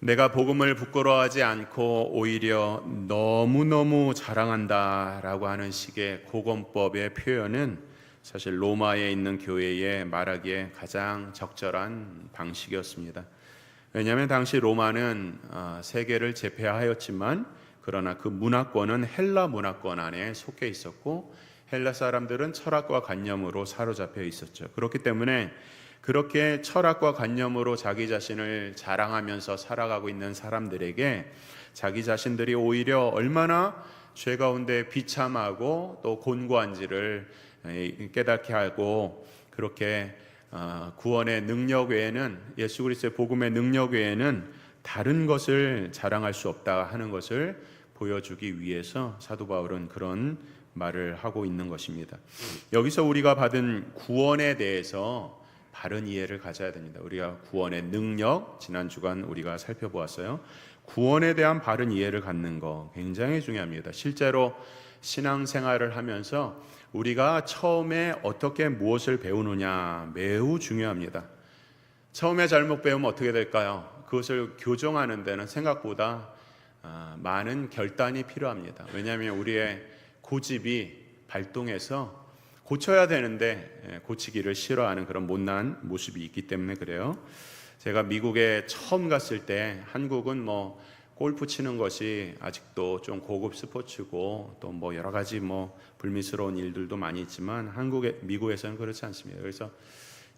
내가 복음을 부끄러워하지 않고 오히려 너무너무 자랑한다라고 하는 식의 고건법의 표현은 사실 로마에 있는 교회에 말하기에 가장 적절한 방식이었습니다. 왜냐하면 당시 로마는 세계를 제패하였지만 그러나 그 문화권은 헬라 문화권 안에 속해 있었고 헬라 사람들은 철학과 관념으로 사로잡혀 있었죠. 그렇기 때문에 그렇게 철학과 관념으로 자기 자신을 자랑하면서 살아가고 있는 사람들에게 자기 자신들이 오히려 얼마나 죄 가운데 비참하고 또 곤고한지를 깨닫게 하고 그렇게 구원의 능력 외에는 예수 그리스도의 복음의 능력 외에는 다른 것을 자랑할 수 없다 하는 것을 보여주기 위해서 사도 바울은 그런 말을 하고 있는 것입니다. 여기서 우리가 받은 구원에 대해서 바른 이해를 가져야 됩니다. 우리가 구원의 능력, 지난 주간 우리가 살펴보았어요. 구원에 대한 바른 이해를 갖는 거 굉장히 중요합니다. 실제로 신앙생활을 하면서 우리가 처음에 어떻게 무엇을 배우느냐 매우 중요합니다. 처음에 잘못 배우면 어떻게 될까요? 그것을 교정하는 데는 생각보다 많은 결단이 필요합니다. 왜냐하면 우리의 고집이 발동해서 고쳐야 되는데 고치기를 싫어하는 그런 못난 모습이 있기 때문에 그래요. 제가 미국에 처음 갔을 때 한국은 골프 치는 것이 아직도 좀 고급 스포츠고 또 여러 가지 불미스러운 일들도 많이 있지만 미국에서는 그렇지 않습니다. 그래서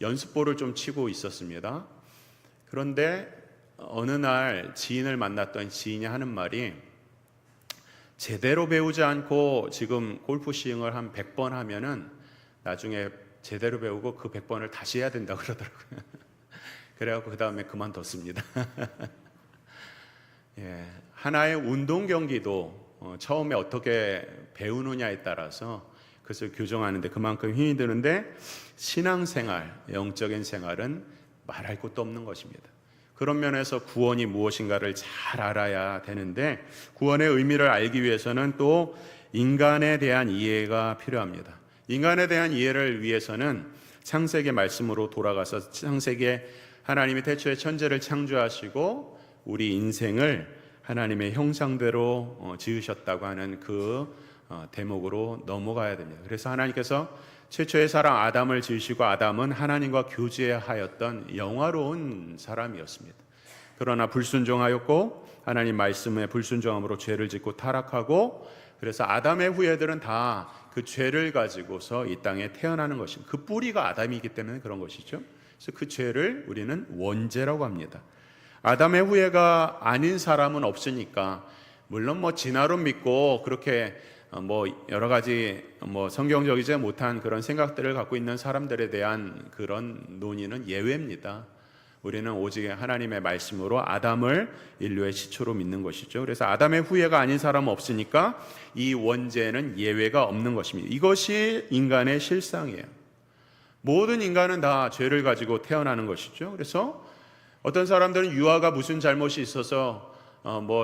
연습볼을 좀 치고 있었습니다. 그런데 어느 날 지인을 만났던 지인이 하는 말이 제대로 배우지 않고 지금 골프 스윙을 한 100번 하면은 나중에 제대로 배우고 그 100번을 다시 해야 된다고 그러더라고요. 그래갖고 그 다음에 그만뒀습니다. 예, 하나의 운동 경기도 처음에 어떻게 배우느냐에 따라서 그것을 교정하는데 그만큼 힘이 드는데 신앙생활, 영적인 생활은 말할 것도 없는 것입니다. 그런 면에서 구원이 무엇인가를 잘 알아야 되는데 구원의 의미를 알기 위해서는 또 인간에 대한 이해가 필요합니다. 인간에 대한 이해를 위해서는 창세기 말씀으로 돌아가서 창세기에 하나님이 태초에 천지를 창조하시고 우리 인생을 하나님의 형상대로 지으셨다고 하는 그 대목으로 넘어가야 됩니다. 그래서 하나님께서 최초의 사람 아담을 지으시고 아담은 하나님과 교제하였던 영화로운 사람이었습니다. 그러나 불순종하였고 하나님 말씀에 불순종함으로 죄를 짓고 타락하고 그래서 아담의 후예들은 다 그 죄를 가지고서 이 땅에 태어나는 것입니다. 그 뿌리가 아담이기 때문에 그런 것이죠. 그래서 그 죄를 우리는 원죄라고 합니다. 아담의 후예가 아닌 사람은 없으니까 물론 진화론 믿고 그렇게 여러 가지 성경적이지 못한 그런 생각들을 갖고 있는 사람들에 대한 그런 논의는 예외입니다. 우리는 오직 하나님의 말씀으로 아담을 인류의 시초로 믿는 것이죠. 그래서 아담의 후예가 아닌 사람은 없으니까 이 원죄는 예외가 없는 것입니다. 이것이 인간의 실상이에요. 모든 인간은 다 죄를 가지고 태어나는 것이죠. 그래서 어떤 사람들은 유아가 무슨 잘못이 있어서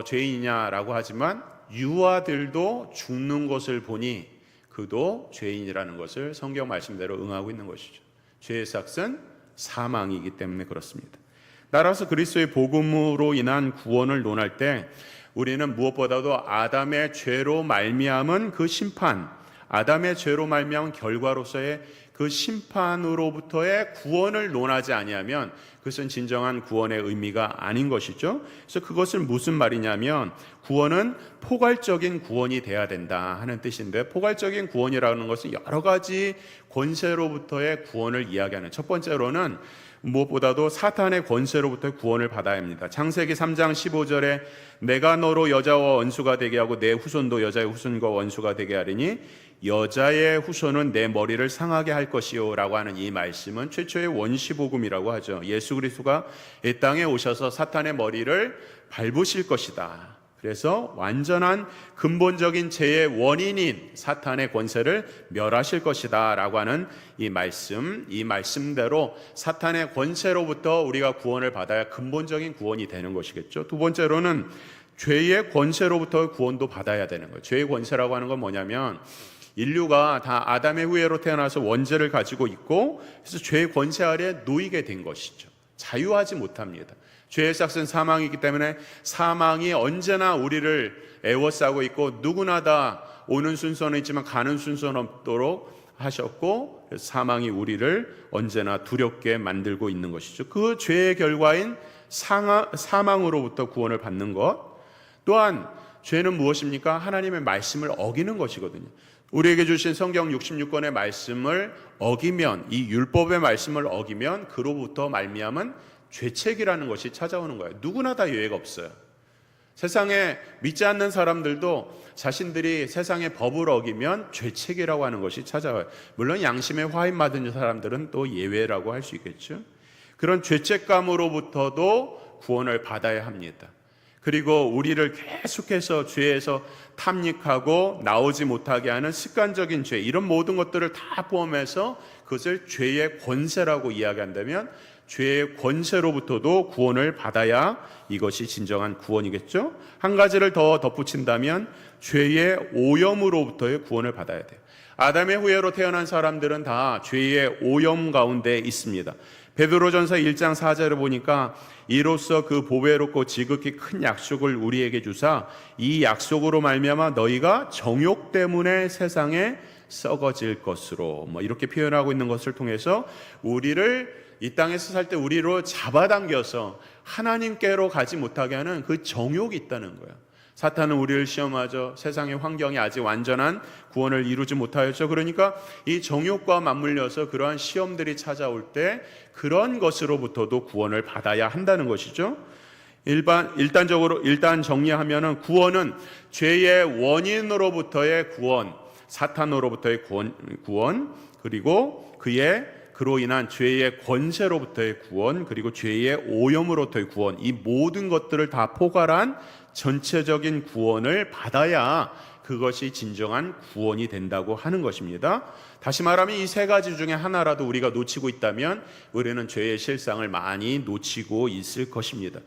죄인이냐라고 하지만 유아들도 죽는 것을 보니 그도 죄인이라는 것을 성경 말씀대로 응하고 있는 것이죠. 죄의 삭은 사망이기 때문에 그렇습니다. 따라서 그리스도의 복음으로 인한 구원을 논할 때 우리는 무엇보다도 아담의 죄로 말미암은 그 심판, 아담의 죄로 말미암은 결과로서의 그 심판으로부터의 구원을 논하지 아니하면 그것은 진정한 구원의 의미가 아닌 것이죠. 그래서 그것을 무슨 말이냐면 구원은 포괄적인 구원이 돼야 된다 하는 뜻인데 포괄적인 구원이라는 것은 여러 가지 권세로부터의 구원을 이야기하는 첫 번째로는 무엇보다도 사탄의 권세로부터 구원을 받아야 합니다. 창세기 3장 15절에 내가 너로 여자와 원수가 되게 하고 내 후손도 여자의 후손과 원수가 되게 하리니 여자의 후손은 내 머리를 상하게 할 것이요 라고 하는 이 말씀은 최초의 원시복음이라고 하죠. 예수 그리스도가 이 땅에 오셔서 사탄의 머리를 밟으실 것이다. 그래서 완전한 근본적인 죄의 원인인 사탄의 권세를 멸하실 것이다 라고 하는 이 말씀대로 사탄의 권세로부터 우리가 구원을 받아야 근본적인 구원이 되는 것이겠죠. 두 번째로는 죄의 권세로부터 구원도 받아야 되는 거예요. 죄의 권세라고 하는 건 뭐냐면 인류가 다 아담의 후예로 태어나서 원죄를 가지고 있고 그래서 죄의 권세 아래 놓이게 된 것이죠. 자유하지 못합니다. 죄의 삭은 사망이기 때문에 사망이 언제나 우리를 애워싸고 있고 누구나 다 오는 순서는 있지만 가는 순서는 없도록 하셨고 사망이 우리를 언제나 두렵게 만들고 있는 것이죠. 그 죄의 결과인 사망으로부터 구원을 받는 것, 또한 죄는 무엇입니까? 하나님의 말씀을 어기는 것이거든요. 우리에게 주신 성경 66권의 말씀을 어기면, 이 율법의 말씀을 어기면 그로부터 말미암은 죄책이라는 것이 찾아오는 거예요. 누구나 다 예외가 없어요. 세상에 믿지 않는 사람들도 자신들이 세상의 법을 어기면 죄책이라고 하는 것이 찾아와요. 물론 양심에 화인 받은 사람들은 또 예외라고 할 수 있겠죠. 그런 죄책감으로부터도 구원을 받아야 합니다. 그리고 우리를 계속해서 죄에서 탐닉하고 나오지 못하게 하는 습관적인 죄, 이런 모든 것들을 다 포함해서 그것을 죄의 권세라고 이야기한다면 죄의 권세로부터도 구원을 받아야 이것이 진정한 구원이겠죠. 한 가지를 더 덧붙인다면 죄의 오염으로부터의 구원을 받아야 돼요. 아담의 후예로 태어난 사람들은 다 죄의 오염 가운데 있습니다. 베드로전서 1장 4절을 보니까 이로써 그 보배롭고 지극히 큰 약속을 우리에게 주사 이 약속으로 말미암아 너희가 정욕 때문에 세상에 썩어질 것으로, 이렇게 표현하고 있는 것을 통해서 우리를 이 땅에서 살 때 우리로 잡아당겨서 하나님께로 가지 못하게 하는 그 정욕이 있다는 거예요. 사탄은 우리를 시험하죠. 세상의 환경이 아직 완전한 구원을 이루지 못하였죠. 그러니까 이 정욕과 맞물려서 그러한 시험들이 찾아올 때 그런 것으로부터도 구원을 받아야 한다는 것이죠. 일단 정리하면은 구원은 죄의 원인으로부터의 구원, 사탄으로부터의 구원, 그리고 그로 인한 죄의 권세로부터의 구원, 그리고 죄의 오염으로부터의 구원, 이 모든 것들을 다 포괄한 전체적인 구원을 받아야 그것이 진정한 구원이 된다고 하는 것입니다. 다시 말하면 이 세 가지 중에 하나라도 우리가 놓치고 있다면 우리는 죄의 실상을 많이 놓치고 있을 것입니다.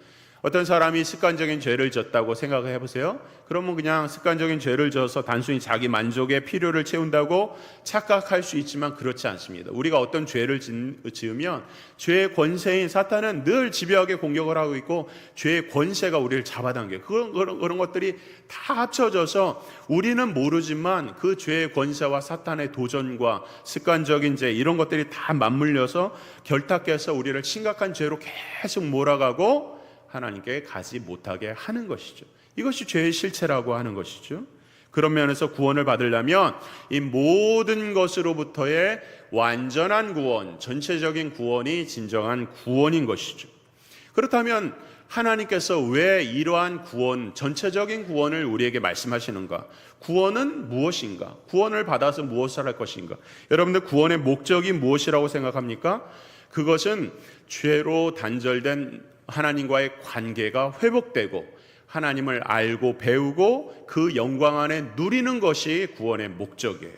어떤 사람이 습관적인 죄를 졌다고 생각을 해보세요. 그러면 그냥 습관적인 죄를 져서 단순히 자기 만족의 필요를 채운다고 착각할 수 있지만 그렇지 않습니다. 우리가 어떤 죄를 지으면 죄의 권세인 사탄은 늘 집요하게 공격을 하고 있고 죄의 권세가 우리를 잡아당겨요. 그런 것들이 다 합쳐져서 우리는 모르지만 그 죄의 권세와 사탄의 도전과 습관적인 죄, 이런 것들이 다 맞물려서 결탁해서 우리를 심각한 죄로 계속 몰아가고 하나님께 가지 못하게 하는 것이죠. 이것이 죄의 실체라고 하는 것이죠. 그런 면에서 구원을 받으려면 이 모든 것으로부터의 완전한 구원, 전체적인 구원이 진정한 구원인 것이죠. 그렇다면 하나님께서 왜 이러한 구원, 전체적인 구원을 우리에게 말씀하시는가? 구원은 무엇인가? 구원을 받아서 무엇을 할 것인가? 여러분들 구원의 목적이 무엇이라고 생각합니까? 그것은 죄로 단절된 하나님과의 관계가 회복되고 하나님을 알고 배우고 그 영광 안에 누리는 것이 구원의 목적이에요.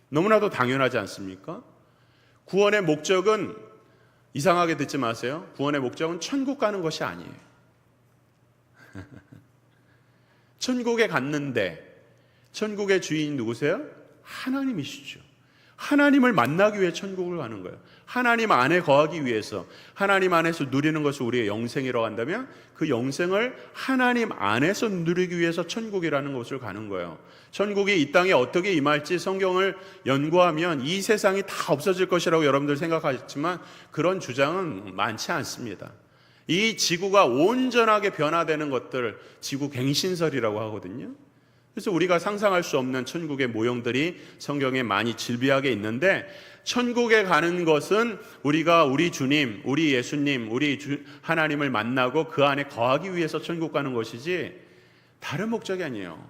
너무나도 당연하지 않습니까? 구원의 목적은, 이상하게 듣지 마세요, 구원의 목적은 천국 가는 것이 아니에요. 천국에 갔는데 천국의 주인이 누구세요? 하나님이시죠. 하나님을 만나기 위해 천국을 가는 거예요. 하나님 안에 거하기 위해서, 하나님 안에서 누리는 것을 우리의 영생이라고 한다면 그 영생을 하나님 안에서 누리기 위해서 천국이라는 곳을 가는 거예요. 천국이 이 땅에 어떻게 임할지 성경을 연구하면 이 세상이 다 없어질 것이라고 여러분들 생각하지만 그런 주장은 많지 않습니다. 이 지구가 온전하게 변화되는 것들, 지구 갱신설이라고 하거든요. 그래서 우리가 상상할 수 없는 천국의 모형들이 성경에 많이 질비하게 있는데, 천국에 가는 것은 우리가 우리 주님, 우리 예수님, 하나님을 만나고 그 안에 거하기 위해서 천국 가는 것이지 다른 목적이 아니에요.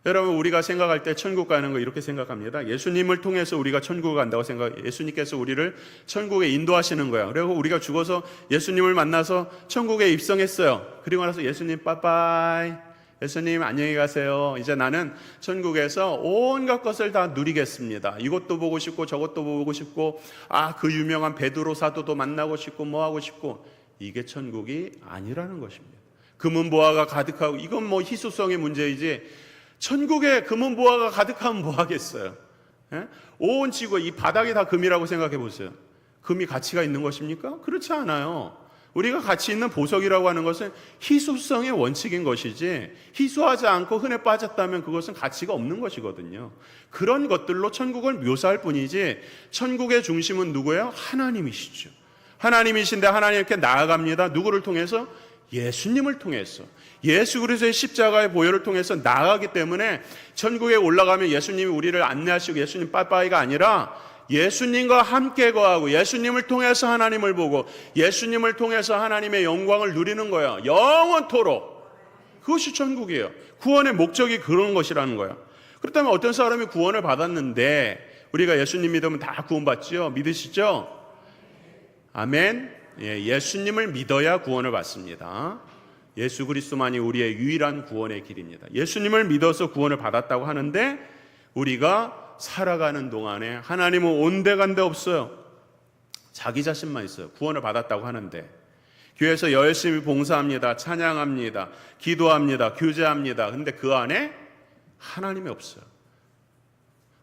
여러분, 우리가 생각할 때 천국 가는 거 이렇게 생각합니다. 예수님을 통해서 우리가 천국을 간다고 생각해요. 예수님께서 우리를 천국에 인도하시는 거예요. 그리고 우리가 죽어서 예수님을 만나서 천국에 입성했어요. 그리고 나서 예수님 빠빠이, 예수님 안녕히 가세요. 이제 나는 천국에서 온갖 것을 다 누리겠습니다. 이것도 보고 싶고 저것도 보고 싶고, 그 유명한 베드로 사도도 만나고 싶고 뭐 하고 싶고, 이게 천국이 아니라는 것입니다. 금은보화가 가득하고, 이건 뭐 희소성의 문제이지 천국에 금은보화가 가득하면 뭐 하겠어요? 온 지구 이 바닥이 다 금이라고 생각해 보세요. 금이 가치가 있는 것입니까? 그렇지 않아요. 우리가 가치 있는 보석이라고 하는 것은 희소성의 원칙인 것이지, 희소하지 않고 흔해 빠졌다면 그것은 가치가 없는 것이거든요. 그런 것들로 천국을 묘사할 뿐이지, 천국의 중심은 누구예요? 하나님이시죠. 하나님이신데 하나님께 나아갑니다. 누구를 통해서? 예수님을 통해서. 예수 그리스도의 십자가의 보혈을 통해서 나아가기 때문에 천국에 올라가면 예수님이 우리를 안내하시고 예수님 빠빠이가 아니라 예수님과 함께 거하고 예수님을 통해서 하나님을 보고 예수님을 통해서 하나님의 영광을 누리는 거예요. 영원토록. 그것이 천국이에요. 구원의 목적이 그런 것이라는 거예요. 그렇다면 어떤 사람이 구원을 받았는데, 우리가 예수님 믿으면 다 구원받지요? 믿으시죠? 아멘. 예수님을 믿어야 구원을 받습니다. 예수 그리스도만이 우리의 유일한 구원의 길입니다. 예수님을 믿어서 구원을 받았다고 하는데, 우리가 살아가는 동안에 하나님은 온데간데 없어요. 자기 자신만 있어요. 구원을 받았다고 하는데 교회에서 열심히 봉사합니다. 찬양합니다. 기도합니다. 교제합니다. 근데 그 안에 하나님이 없어요.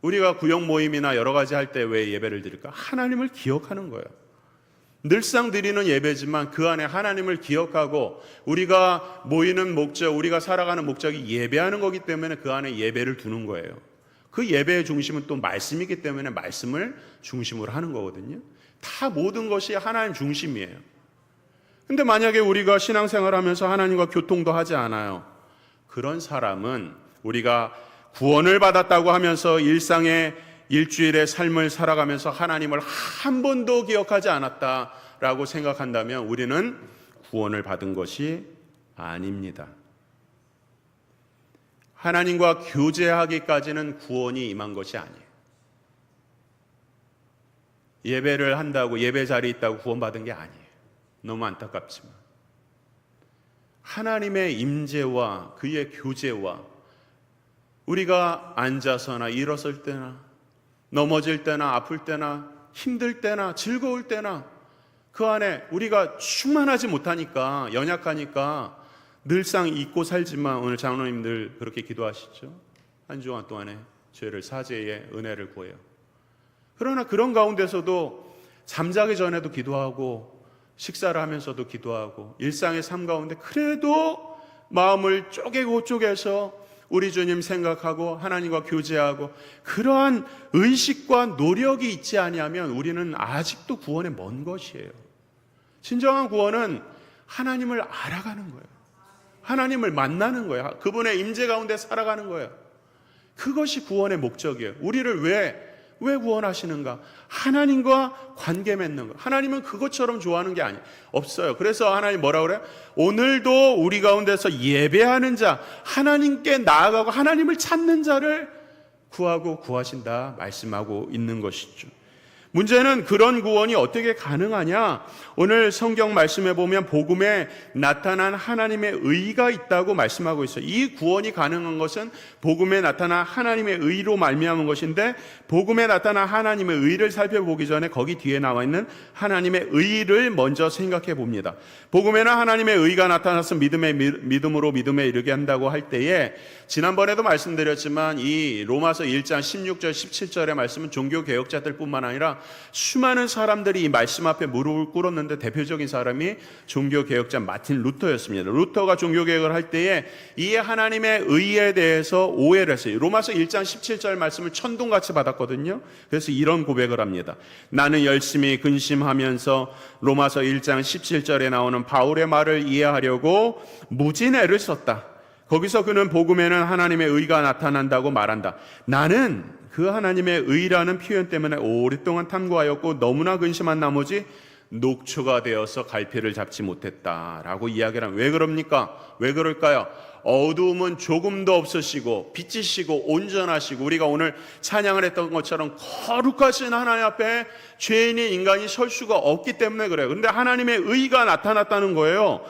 우리가 구역 모임이나 여러 가지 할 때 왜 예배를 드릴까? 하나님을 기억하는 거예요. 늘상 드리는 예배지만 그 안에 하나님을 기억하고, 우리가 모이는 목적, 우리가 살아가는 목적이 예배하는 거기 때문에 그 안에 예배를 두는 거예요. 그 예배의 중심은 또 말씀이기 때문에 말씀을 중심으로 하는 거거든요. 다 모든 것이 하나님 중심이에요. 근데 만약에 우리가 신앙생활 하면서 하나님과 교통도 하지 않아요. 그런 사람은 우리가 구원을 받았다고 하면서 일상의 일주일의 삶을 살아가면서 하나님을 한 번도 기억하지 않았다라고 생각한다면 우리는 구원을 받은 것이 아닙니다. 하나님과 교제하기까지는 구원이 임한 것이 아니에요. 예배를 한다고, 예배 자리에 있다고 구원받은 게 아니에요. 너무 안타깝지만 하나님의 임재와 그의 교제와, 우리가 앉아서나 일어설 때나 넘어질 때나 아플 때나 힘들 때나 즐거울 때나 그 안에 우리가 충만하지 못하니까, 연약하니까 늘상 잊고 살지만, 오늘 장로님들 그렇게 기도하시죠. 한 주간 동안에 죄를 사죄의 은혜를 구해요. 그러나 그런 가운데서도 잠자기 전에도 기도하고 식사를 하면서도 기도하고 일상의 삶 가운데 그래도 마음을 쪼개서 우리 주님 생각하고 하나님과 교제하고, 그러한 의식과 노력이 있지 아니하면 우리는 아직도 구원에 먼 것이에요. 진정한 구원은 하나님을 알아가는 거예요. 하나님을 만나는 거예요. 그분의 임재 가운데 살아가는 거예요. 그것이 구원의 목적이에요. 우리를 왜 구원하시는가? 하나님과 관계 맺는 거. 하나님은 그것처럼 좋아하는 게 없어요. 그래서 하나님 뭐라고 그래요? 오늘도 우리 가운데서 예배하는 자, 하나님께 나아가고 하나님을 찾는 자를 구하고 구하신다 말씀하고 있는 것이죠. 문제는 그런 구원이 어떻게 가능하냐? 오늘 성경 말씀에 보면 복음에 나타난 하나님의 의가 있다고 말씀하고 있어요. 이 구원이 가능한 것은 복음에 나타난 하나님의 의로 말미암은 것인데, 복음에 나타난 하나님의 의를 살펴보기 전에 거기 뒤에 나와 있는 하나님의 의를 먼저 생각해 봅니다. 복음에는 하나님의 의가 나타나서 믿음으로 믿음에 이르게 한다고 할 때에, 지난번에도 말씀드렸지만 이 로마서 1장 16절 17절의 말씀은 종교개혁자들 뿐만 아니라 수많은 사람들이 이 말씀 앞에 무릎을 꿇었는데, 대표적인 사람이 종교개혁자 마틴 루터였습니다. 루터가 종교개혁을 할 때에 이 하나님의 의에 대해서 오해를 했어요. 로마서 1장 17절 말씀을 천둥같이 받았거든요. 그래서 이런 고백을 합니다. 나는 열심히 근심하면서 로마서 1장 17절에 나오는 바울의 말을 이해하려고 무진 애를 썼다. 거기서 그는 복음에는 하나님의 의가 나타난다고 말한다. 나는 그 하나님의 의라는 표현 때문에 오랫동안 탐구하였고 너무나 근심한 나머지 녹초가 되어서 갈피를 잡지 못했다라고 이야기를 하면, 왜 그럽니까? 왜 그럴까요? 어두움은 조금도 없으시고 빛이시고 온전하시고, 우리가 오늘 찬양을 했던 것처럼 거룩하신 하나님 앞에 죄인인 인간이 설 수가 없기 때문에 그래요. 그런데 하나님의 의가 나타났다는 거예요.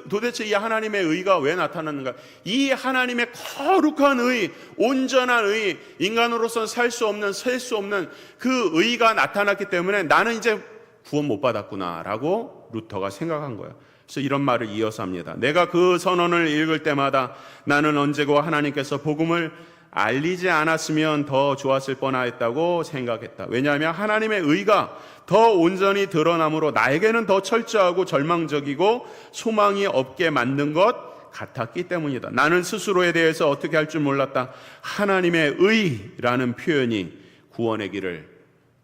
도대체 이 하나님의 의가 왜 나타났는가? 이 하나님의 거룩한 의, 온전한 의, 인간으로서는 살 수 없는, 셀 수 없는 그 의가 나타났기 때문에 나는 이제 구원 못 받았구나 라고 루터가 생각한 거예요. 그래서 이런 말을 이어서 합니다. 내가 그 선언을 읽을 때마다 나는 언제고 하나님께서 복음을 알리지 않았으면 더 좋았을 뻔했다고 생각했다. 왜냐하면 하나님의 의가 더 온전히 드러남으로 나에게는 더 철저하고 절망적이고 소망이 없게 만든 것 같았기 때문이다. 나는 스스로에 대해서 어떻게 할 줄 몰랐다. 하나님의 의라는 표현이 구원의 길을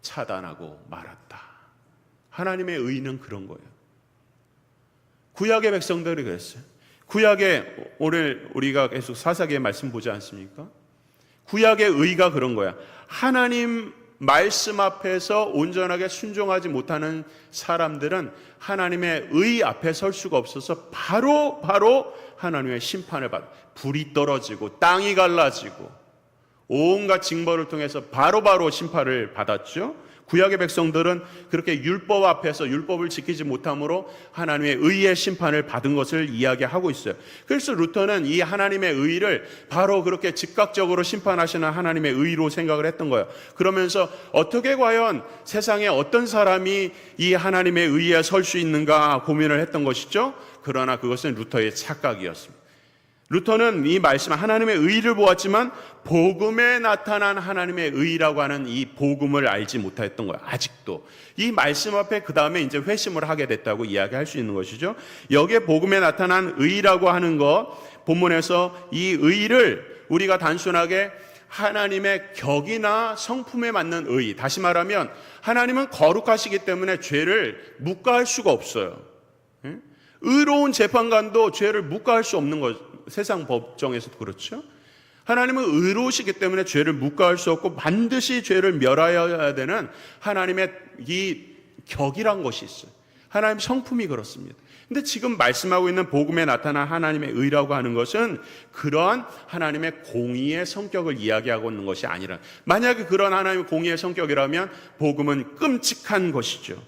차단하고 말았다. 하나님의 의는 그런 거예요. 구약의 백성들이 그랬어요. 구약에 오늘 우리가 계속 사사기의 말씀 보지 않습니까? 구약의 의가 그런 거야. 하나님 말씀 앞에서 온전하게 순종하지 못하는 사람들은 하나님의 의 앞에 설 수가 없어서 바로 하나님의 심판을 받아. 불이 떨어지고 땅이 갈라지고 온갖 징벌을 통해서 바로 심판을 받았죠. 구약의 백성들은 그렇게 율법 앞에서 율법을 지키지 못함으로 하나님의 의의 심판을 받은 것을 이야기하고 있어요. 그래서 루터는 이 하나님의 의를 바로 그렇게 즉각적으로 심판하시는 하나님의 의로 생각을 했던 거예요. 그러면서 어떻게 과연 세상에 어떤 사람이 이 하나님의 의에 설 수 있는가 고민을 했던 것이죠. 그러나 그것은 루터의 착각이었습니다. 루터는 이 말씀 하나님의 의를 보았지만 복음에 나타난 하나님의 의라고 하는 이 복음을 알지 못했던 거예요. 아직도 이 말씀 앞에 그 다음에 이제 회심을 하게 됐다고 이야기할 수 있는 것이죠. 여기에 복음에 나타난 의라고 하는 것, 본문에서 이 의를 우리가 단순하게 하나님의 격이나 성품에 맞는 의, 다시 말하면 하나님은 거룩하시기 때문에 죄를 묵과할 수가 없어요. 의로운 재판관도 죄를 묵과할 수 없는 것, 세상 법정에서도 그렇죠. 하나님은 의로우시기 때문에 죄를 묵과할 수 없고 반드시 죄를 멸하여야 되는 하나님의 이 격이란 것이 있어요. 하나님 성품이 그렇습니다. 근데 지금 말씀하고 있는 복음에 나타난 하나님의 의라고 하는 것은 그러한 하나님의 공의의 성격을 이야기하고 있는 것이 아니라, 만약에 그런 하나님의 공의의 성격이라면 복음은 끔찍한 것이죠.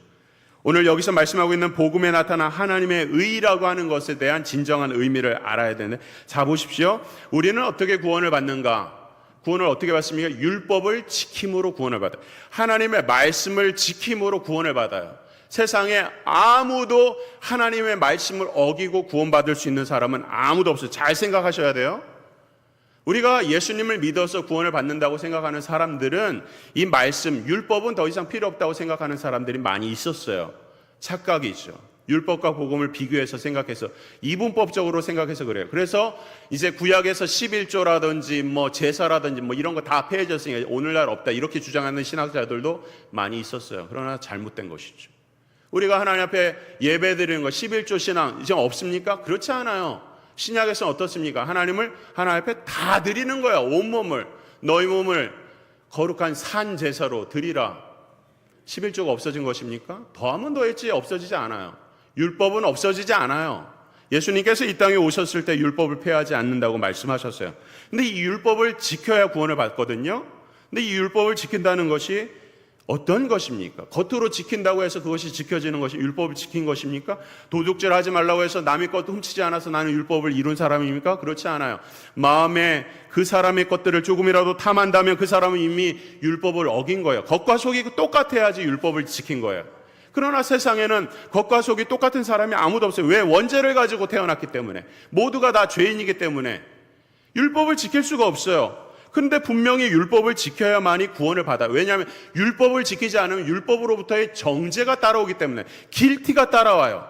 오늘 여기서 말씀하고 있는 복음에 나타난 하나님의 의라고 하는 것에 대한 진정한 의미를 알아야 되는데, 자 보십시오. 우리는 어떻게 구원을 받는가? 구원을 어떻게 받습니까? 율법을 지킴으로 구원을 받아요. 하나님의 말씀을 지킴으로 구원을 받아요. 세상에 아무도 하나님의 말씀을 어기고 구원받을 수 있는 사람은 아무도 없어요. 잘 생각하셔야 돼요. 우리가 예수님을 믿어서 구원을 받는다고 생각하는 사람들은 이 말씀, 율법은 더 이상 필요 없다고 생각하는 사람들이 많이 있었어요. 착각이죠. 율법과 복음을 비교해서 생각해서 이분법적으로 생각해서 그래요. 그래서 이제 구약에서 11조라든지 뭐 제사라든지 뭐 이런 거 다 폐해졌으니까 오늘날 없다 이렇게 주장하는 신학자들도 많이 있었어요. 그러나 잘못된 것이죠. 우리가 하나님 앞에 예배드리는 거 11조 신앙 이제 없습니까? 그렇지 않아요. 신약에서는 어떻습니까? 하나님을 하나님 앞에 다 드리는 거야. 온몸을, 너희 몸을 거룩한 산 제사로 드리라. 11조가 없어진 것입니까? 더하면 더했지 없어지지 않아요. 율법은 없어지지 않아요. 예수님께서 이 땅에 오셨을 때 율법을 폐하지 않는다고 말씀하셨어요. 근데 이 율법을 지켜야 구원을 받거든요. 근데 이 율법을 지킨다는 것이 어떤 것입니까? 겉으로 지킨다고 해서 그것이 지켜지는 것이 율법을 지킨 것입니까? 도둑질 하지 말라고 해서 남의 것도 훔치지 않아서 나는 율법을 이룬 사람입니까? 그렇지 않아요. 마음에 그 사람의 것들을 조금이라도 탐한다면 그 사람은 이미 율법을 어긴 거예요. 겉과 속이 똑같아야지 율법을 지킨 거예요. 그러나 세상에는 겉과 속이 똑같은 사람이 아무도 없어요. 왜? 원죄를 가지고 태어났기 때문에. 모두가 다 죄인이기 때문에 율법을 지킬 수가 없어요. 그런데 분명히 율법을 지켜야만이 구원을 받아요. 왜냐하면 율법을 지키지 않으면 율법으로부터의 정죄가 따라오기 때문에, 길티가 따라와요.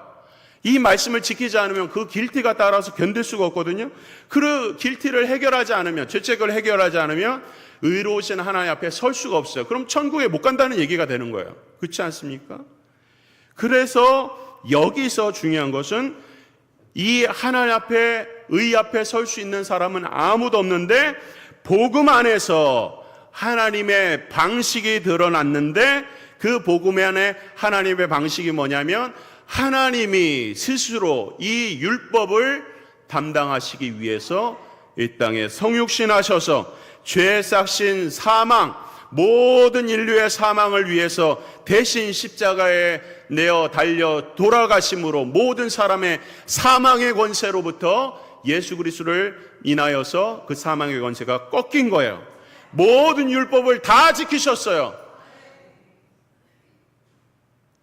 이 말씀을 지키지 않으면 그 길티가 따라서 견딜 수가 없거든요. 그 길티를 해결하지 않으면, 죄책을 해결하지 않으면 의로우신 하나님 앞에 설 수가 없어요. 그럼 천국에 못 간다는 얘기가 되는 거예요. 그렇지 않습니까? 그래서 여기서 중요한 것은 이 하나님 앞에, 의 앞에 설 수 있는 사람은 아무도 없는데 복음 안에서 하나님의 방식이 드러났는데, 그 복음 안에 하나님의 방식이 뭐냐면 하나님이 스스로 이 율법을 담당하시기 위해서 이 땅에 성육신하셔서 죄 삭신 사망, 모든 인류의 사망을 위해서 대신 십자가에 내어 달려 돌아가심으로 모든 사람의 사망의 권세로부터 예수 그리스도를 인하여서 그 사망의 권세가 꺾인 거예요. 모든 율법을 다 지키셨어요.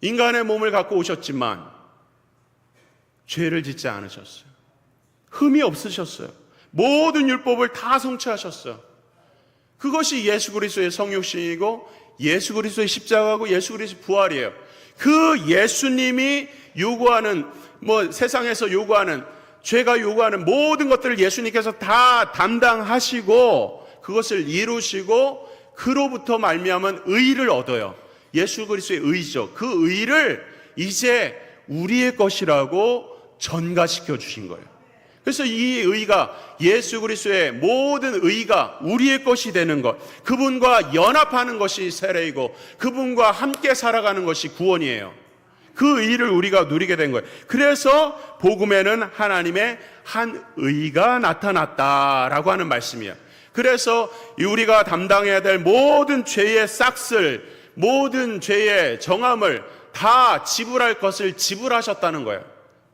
인간의 몸을 갖고 오셨지만 죄를 짓지 않으셨어요. 흠이 없으셨어요. 모든 율법을 다 성취하셨어요. 그것이 예수 그리스도의 성육신이고 예수 그리스도의 십자가고 예수 그리스도의 부활이에요. 그 예수님이 요구하는 세상에서 요구하는 죄가 요구하는 모든 것들을 예수님께서 다 담당하시고 그것을 이루시고 그로부터 말미암은 의를 얻어요. 예수 그리스도의 의죠. 그 의를 이제 우리의 것이라고 전가시켜 주신 거예요. 그래서 이 의가 예수 그리스도의 모든 의가 우리의 것이 되는 것, 그분과 연합하는 것이 세례이고 그분과 함께 살아가는 것이 구원이에요. 그 의를 우리가 누리게 된 거예요. 그래서 복음에는 하나님의 한 의가 나타났다라고 하는 말씀이에요. 그래서 우리가 담당해야 될 모든 죄의 싹쓸, 모든 죄의 정함을 다 지불할 것을 지불하셨다는 거예요.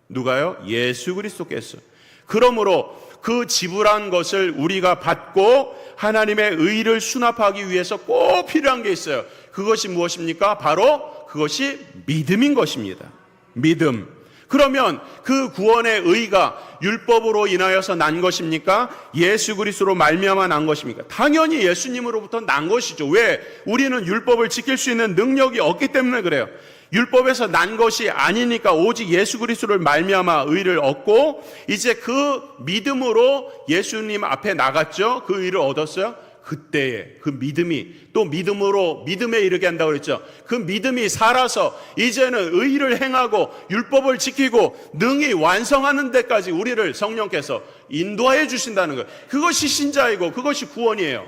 누가요? 예수 그리스도께서. 그러므로 그 지불한 것을 우리가 받고 하나님의 의를 수납하기 위해서 꼭 필요한 게 있어요. 그것이 무엇입니까? 바로 그것이 믿음인 것입니다. 믿음. 그러면 그 구원의 의가 율법으로 인하여서 난 것입니까? 예수 그리스도로 말미암아 난 것입니까? 당연히 예수님으로부터 난 것이죠. 왜? 우리는 율법을 지킬 수 있는 능력이 없기 때문에 그래요. 율법에서 난 것이 아니니까 오직 예수 그리스도를 말미암아 의를 얻고 이제 그 믿음으로 예수님 앞에 나갔죠. 그 의를 얻었어요. 그때에 그 믿음이 또 믿음으로 믿음에 이르게 한다고 그랬죠. 그 믿음이 살아서 이제는 의를 행하고 율법을 지키고 능히 완성하는 데까지 우리를 성령께서 인도하여 주신다는 거예요. 그것이 신자이고 그것이 구원이에요.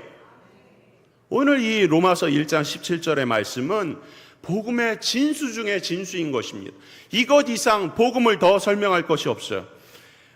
오늘 이 로마서 1장 17절의 말씀은 복음의 진수 중에 진수인 것입니다. 이것 이상 복음을 더 설명할 것이 없어요.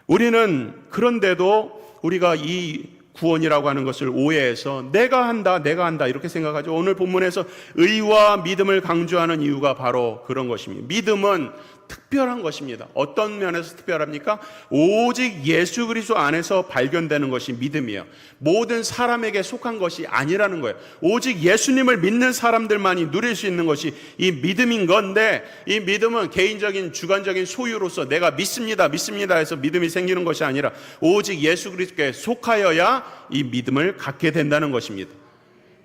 우리는 그런데도 우리가 이 구원이라고 하는 것을 오해해서 내가 한다 이렇게 생각하죠. 오늘 본문에서 의와 믿음을 강조하는 이유가 바로 그런 것입니다. 믿음은 특별한 것입니다. 어떤 면에서 특별합니까? 오직 예수 그리스도 안에서 발견되는 것이 믿음이에요. 모든 사람에게 속한 것이 아니라는 거예요. 오직 예수님을 믿는 사람들만이 누릴 수 있는 것이 이 믿음인 건데, 이 믿음은 개인적인 주관적인 소유로서 내가 믿습니다 해서 믿음이 생기는 것이 아니라 오직 예수 그리스도께 속하여야 이 믿음을 갖게 된다는 것입니다.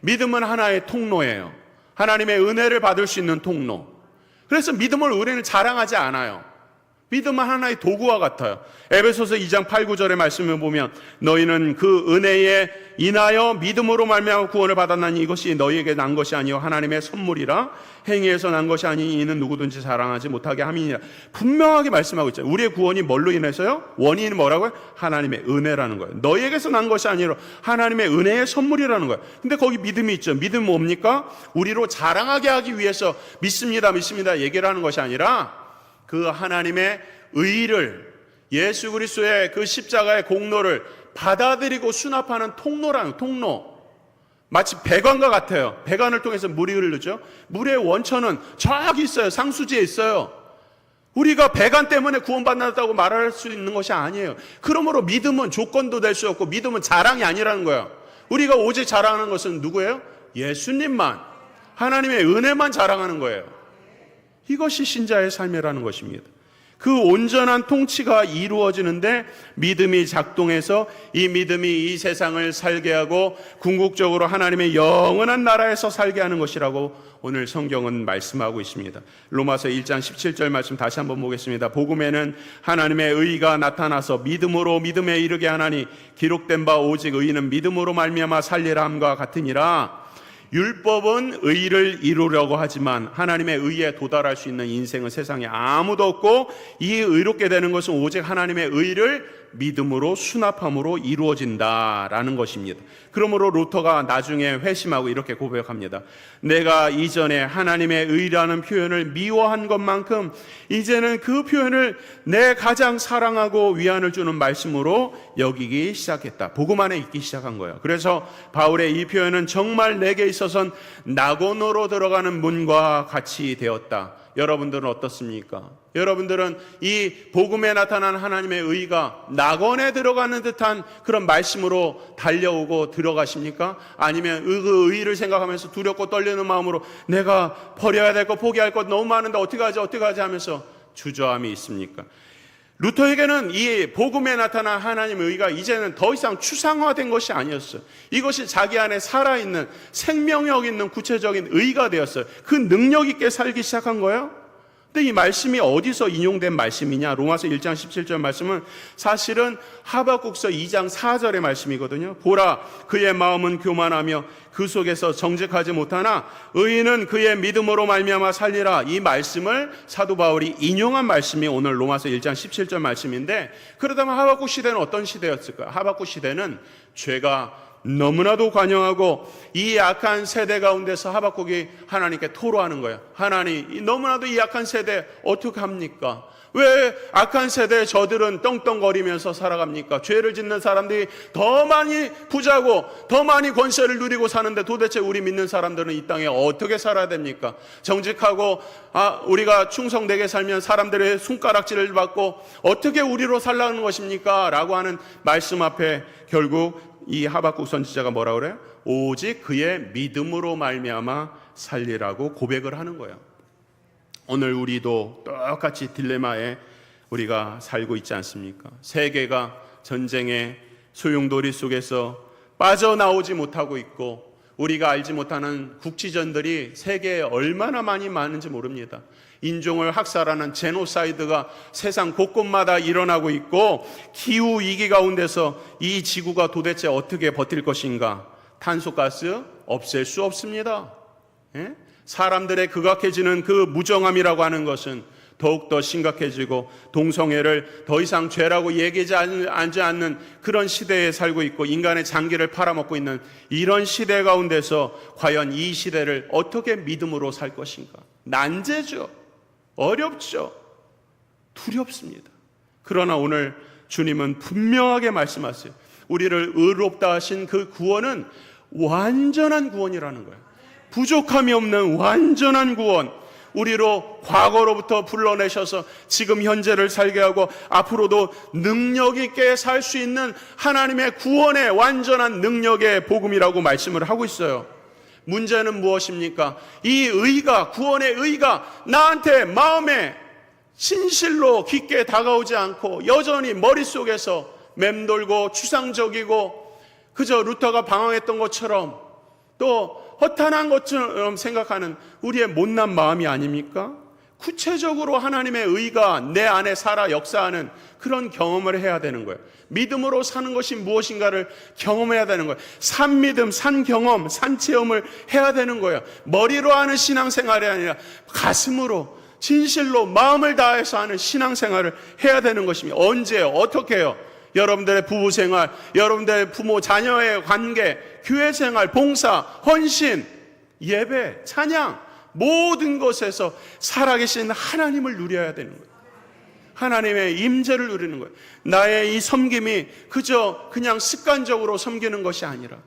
믿음은 하나의 통로예요. 하나님의 은혜를 받을 수 있는 통로. 그래서 믿음을 우리는 자랑하지 않아요. 믿음은 하나의 도구와 같아요. 에베소서 2장 8, 9절의 말씀을 보면 너희는 그 은혜에 인하여 믿음으로 말미암아 구원을 받았나니 이것이 너희에게 난 것이 아니요 하나님의 선물이라 행위에서 난 것이 아니니 이는 누구든지 자랑하지 못하게 함이니라. 분명하게 말씀하고 있죠. 우리의 구원이 뭘로 인해서요? 원인이 뭐라고요? 하나님의 은혜라는 거예요. 너희에게서 난 것이 아니라 하나님의 은혜의 선물이라는 거예요. 근데 거기 믿음이 있죠. 믿음은 뭡니까? 우리로 자랑하게 하기 위해서 믿습니다 얘기를 하는 것이 아니라 그 하나님의 의를, 예수 그리스도의 그 십자가의 공로를 받아들이고 수납하는 통로라는 통로. 마치 배관과 같아요. 배관을 통해서 물이 흐르죠. 물의 원천은 저기 있어요. 상수지에 있어요. 우리가 배관 때문에 구원받았다고 말할 수 있는 것이 아니에요. 그러므로 믿음은 조건도 될 수 없고 믿음은 자랑이 아니라는 거예요. 우리가 오직 자랑하는 것은 누구예요? 예수님만, 하나님의 은혜만 자랑하는 거예요. 이것이 신자의 삶이라는 것입니다. 그 온전한 통치가 이루어지는데 믿음이 작동해서 이 믿음이 이 세상을 살게 하고 궁극적으로 하나님의 영원한 나라에서 살게 하는 것이라고 오늘 성경은 말씀하고 있습니다. 로마서 1장 17절 말씀 다시 한번 보겠습니다. 복음에는 하나님의 의가 나타나서 믿음으로 믿음에 이르게 하나니 기록된 바 오직 의인은 믿음으로 말미암아 살리라 함과 같으니라. 율법은 의를 이루려고 하지만 하나님의 의에 도달할 수 있는 인생은 세상에 아무도 없고 이 의롭게 되는 것은 오직 하나님의 의를 믿음으로 수납함으로 이루어진다라는 것입니다. 그러므로 루터가 나중에 회심하고 이렇게 고백합니다. 내가 이전에 하나님의 의라는 표현을 미워한 것만큼 이제는 그 표현을 내 가장 사랑하고 위안을 주는 말씀으로 여기기 시작했다. 복음 안에 있기 시작한 거예요. 그래서 바울의 이 표현은 정말 내게 있어서는 낙원으로 들어가는 문과 같이 되었다. 여러분들은 어떻습니까? 여러분들은 이 복음에 나타난 하나님의 의가 낙원에 들어가는 듯한 그런 말씀으로 달려오고 들어가십니까? 아니면 그 의를 생각하면서 두렵고 떨리는 마음으로 내가 버려야 될 것, 포기할 것 너무 많은데 어떻게 하지 하면서 주저함이 있습니까? 루터에게는 이 복음에 나타난 하나님의 의가 이제는 더 이상 추상화된 것이 아니었어요. 이것이 자기 안에 살아있는 생명력 있는 구체적인 의가 되었어요. 그 능력 있게 살기 시작한 거예요. 근데 이 말씀이 어디서 인용된 말씀이냐? 로마서 1장 17절 말씀은 사실은 하박국서 2장 4절의 말씀이거든요. 보라, 그의 마음은 교만하며 그 속에서 정직하지 못하나 의인은 그의 믿음으로 말미암아 살리라. 이 말씀을 사도 바울이 인용한 말씀이 오늘 로마서 1장 17절 말씀인데, 그러다면 하박국 시대는 어떤 시대였을까요? 하박국 시대는 죄가 너무나도 관영하고 이 약한 세대 가운데서 하박국이 하나님께 토로하는 거예요. 하나님, 너무나도 이 약한 세대 어떡합니까? 왜 악한 세대에 저들은 떵떵거리면서 살아갑니까? 죄를 짓는 사람들이 더 많이 부자고 더 많이 권세를 누리고 사는데 도대체 우리 믿는 사람들은 이 땅에 어떻게 살아야 됩니까? 정직하고 우리가 충성되게 살면 사람들의 손가락질을 받고 어떻게 우리로 살라는 것입니까? 라고 하는 말씀 앞에 결국 이 하박국 선지자가 뭐라 그래요? 오직 그의 믿음으로 말미암아 살리라고 고백을 하는 거예요. 오늘 우리도 똑같이 딜레마에 우리가 살고 있지 않습니까? 세계가 전쟁의 소용돌이 속에서 빠져나오지 못하고 있고 우리가 알지 못하는 국지전들이 세계에 얼마나 많이 많은지 모릅니다. 인종을 학살하는 제노사이드가 세상 곳곳마다 일어나고 있고 기후 위기 가운데서 이 지구가 도대체 어떻게 버틸 것인가? 탄소가스 없앨 수 없습니다. 예? 사람들의 극악해지는 그 무정함이라고 하는 것은 더욱더 심각해지고 동성애를 더 이상 죄라고 얘기하지 않는 그런 시대에 살고 있고 인간의 장기를 팔아먹고 있는 이런 시대 가운데서 과연 이 시대를 어떻게 믿음으로 살 것인가? 난제죠. 어렵죠. 두렵습니다. 그러나 오늘 주님은 분명하게 말씀하세요. 우리를 의롭다 하신 그 구원은 완전한 구원이라는 거예요. 부족함이 없는 완전한 구원, 우리로 과거로부터 불러내셔서 지금 현재를 살게 하고 앞으로도 능력 있게 살 수 있는 하나님의 구원의 완전한 능력의 복음이라고 말씀을 하고 있어요. 문제는 무엇입니까? 이 의가, 구원의 의가 나한테 마음에 진실로 깊게 다가오지 않고 여전히 머릿속에서 맴돌고 추상적이고 그저 루터가 방황했던 것처럼 또 허탄한 것처럼 생각하는 우리의 못난 마음이 아닙니까? 구체적으로 하나님의 의가 내 안에 살아 역사하는 그런 경험을 해야 되는 거예요. 믿음으로 사는 것이 무엇인가를 경험해야 되는 거예요. 산 믿음, 산 경험, 산 체험을 해야 되는 거예요. 머리로 하는 신앙생활이 아니라 가슴으로 진실로 마음을 다해서 하는 신앙생활을 해야 되는 것입니다. 언제요? 어떻게 해요? 여러분들의 부부생활, 여러분들의 부모 자녀의 관계, 교회생활, 봉사, 헌신, 예배, 찬양 모든 것에서 살아계신 하나님을 누려야 되는 거예요. 하나님의 임재를 누리는 거예요. 나의 이 섬김이 그저 그냥 습관적으로 섬기는 것이 아니라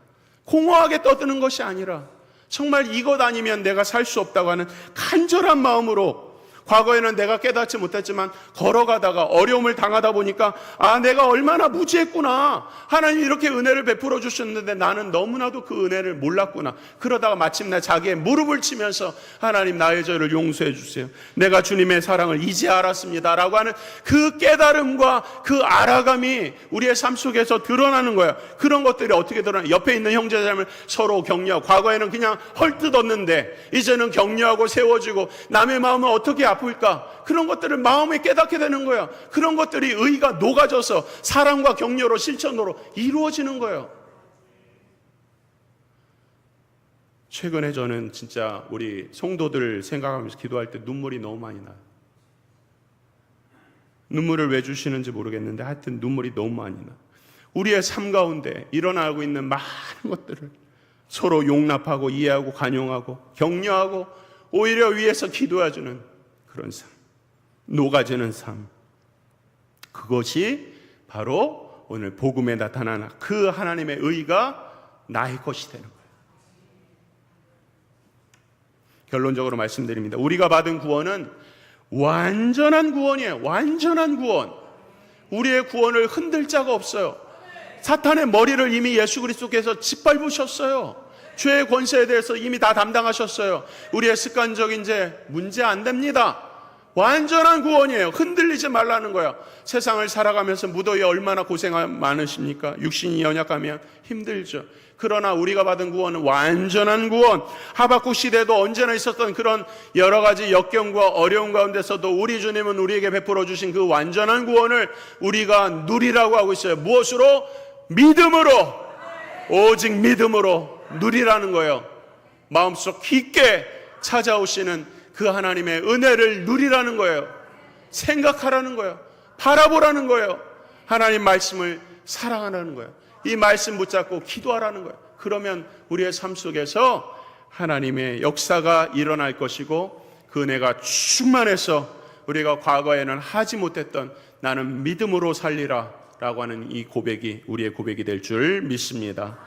공허하게 떠드는 것이 아니라 정말 이것 아니면 내가 살 수 없다고 하는 간절한 마음으로 과거에는 내가 깨닫지 못했지만 걸어가다가 어려움을 당하다 보니까 내가 얼마나 무지했구나. 하나님 이렇게 은혜를 베풀어 주셨는데 나는 너무나도 그 은혜를 몰랐구나. 그러다가 마침내 자기의 무릎을 치면서 하나님 나의 죄를 용서해 주세요. 내가 주님의 사랑을 이제 알았습니다. 라고 하는 그 깨달음과 그 알아감이 우리의 삶 속에서 드러나는 거예요. 그런 것들이 어떻게 드러나요? 옆에 있는 형제자매를 서로 격려하고 과거에는 그냥 헐뜯었는데 이제는 격려하고 세워주고 남의 마음은 어떻게 아플까? 그런 것들을 마음에 깨닫게 되는 거야. 그런 것들이 의가 녹아져서 사랑과 격려로 실천으로 이루어지는 거예요. 최근에 저는 진짜 우리 성도들 생각하면서 기도할 때 눈물이 너무 많이 나요. 눈물을 왜 주시는지 모르겠는데 하여튼 눈물이 너무 많이 나요. 우리의 삶 가운데 일어나고 있는 많은 것들을 서로 용납하고 이해하고 관용하고 격려하고 오히려 위에서 기도해주는 그런 삶, 녹아지는 삶, 그것이 바로 오늘 복음에 나타나는 그 하나님의 의가 나의 것이 되는 거예요. 결론적으로 말씀드립니다. 우리가 받은 구원은 완전한 구원이에요. 완전한 구원. 우리의 구원을 흔들 자가 없어요. 사탄의 머리를 이미 예수 그리스도께서 짓밟으셨어요. 죄의 권세에 대해서 이미 다 담당하셨어요. 우리의 습관적인 죄 문제 안 됩니다. 완전한 구원이에요. 흔들리지 말라는 거야. 세상을 살아가면서 무더위 얼마나 고생 많으십니까? 육신이 연약하면 힘들죠. 그러나 우리가 받은 구원은 완전한 구원. 하박국 시대도 언제나 있었던 그런 여러 가지 역경과 어려움 가운데서도 우리 주님은 우리에게 베풀어 주신 그 완전한 구원을 우리가 누리라고 하고 있어요. 무엇으로? 믿음으로. 오직 믿음으로 누리라는 거예요. 마음속 깊게 찾아오시는 그 하나님의 은혜를 누리라는 거예요. 생각하라는 거예요. 바라보라는 거예요. 하나님 말씀을 사랑하라는 거예요. 이 말씀 붙잡고 기도하라는 거예요. 그러면 우리의 삶 속에서 하나님의 역사가 일어날 것이고 그 은혜가 충만해서 우리가 과거에는 하지 못했던 나는 믿음으로 살리라 라고 하는 이 고백이 우리의 고백이 될 줄 믿습니다.